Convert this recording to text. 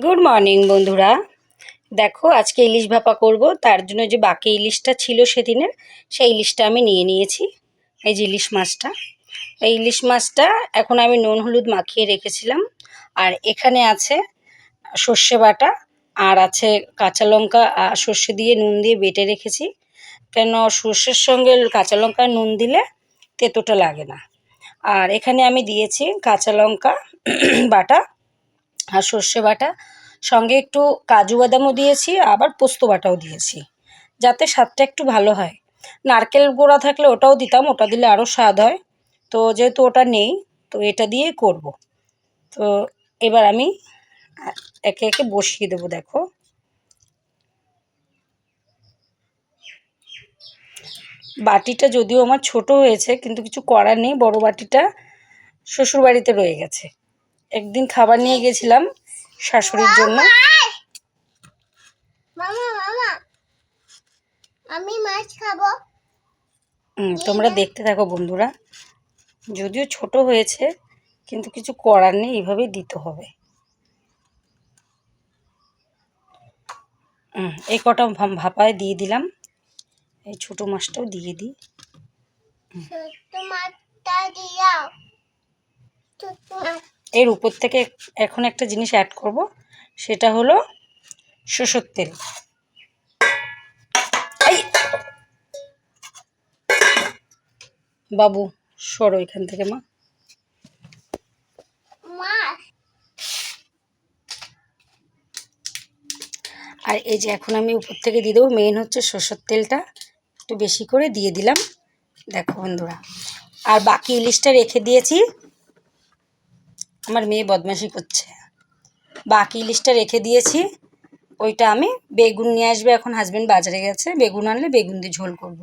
Good morning বন্ধুরা। দেখো আজকে ইলিশ ভাপা করব, তার জন্য যে বাকি ইলিশটা ছিল সেদিনের, সেই ইলিশটা আমি নিয়ে নিয়েছি। এই যে ইলিশ মাছটা, এই ইলিশ মাছটা এখন আমি নুন হলুদ মাখিয়ে রেখেছিলাম। আর এখানে আছে সর্ষে বাটা, আর আছে কাঁচা লঙ্কা সর্ষে দিয়ে নুন দিয়ে বেটে রেখেছি, কেন সর্ষের সঙ্গে কাঁচা লঙ্কা নুন দিলে তেতোটা লাগে না। আর এখানে আমি দিয়েছি কাঁচা লঙ্কা বাটা আর সর্ষে বাটা, সঙ্গে একটু কাজু বাদামও দিয়েছি, আবার পোস্ত বাটাও দিয়েছি, যাতে স্বাদটা একটু ভালো হয়। নারকেল গোড়া থাকলে ওটাও দিতাম, ওটা দিলে আরও স্বাদ হয়। তো যেহেতু ওটা নেই, তো এটা দিয়েই করব। তো এবার আমি একে একে বসিয়ে দেবো। দেখো বাটিটা যদিও আমার ছোট হয়েছে, কিন্তু কিছু করার নেই, বড় বাটিটা শ্বশুরবাড়িতে রয়ে গেছে। একদিন খাবার নিয়ে গেছিলাম শাশুড়ির জন্য। আমি মাছ খাবো। তোমরা দেখতে থাকো বন্ধুরা। যদিও ছোট হয়েছে, কিন্তু কিছু করার নেই, এইভাবেই দিতে হবে। এই কটা ভাপায় দিয়ে দিলাম, এই ছোট মাছটাও দিয়ে দিই। এর উপর থেকে এখন একটা জিনিস অ্যাড করব, সেটা হলো সরষের তেল। বাবু সরো এখান থেকে মা। আর এই যে এখন আমি উপর থেকে দিয়ে দেবো, মেইন হচ্ছে সরষের তেলটা একটু বেশি করে দিয়ে দিলাম। দেখো বন্ধুরা, আর বাকি ইলিশটা রেখে দিয়েছি। আমার মেয়ে বদমাশি করছে। বাকি ইলিশটা রেখে দিয়েছি, ওইটা আমি বেগুন নিয়ে আসবে, এখন হাজব্যান্ড বাজারে গেছে, বেগুন আনলে বেগুন দিয়ে ঝোল করব।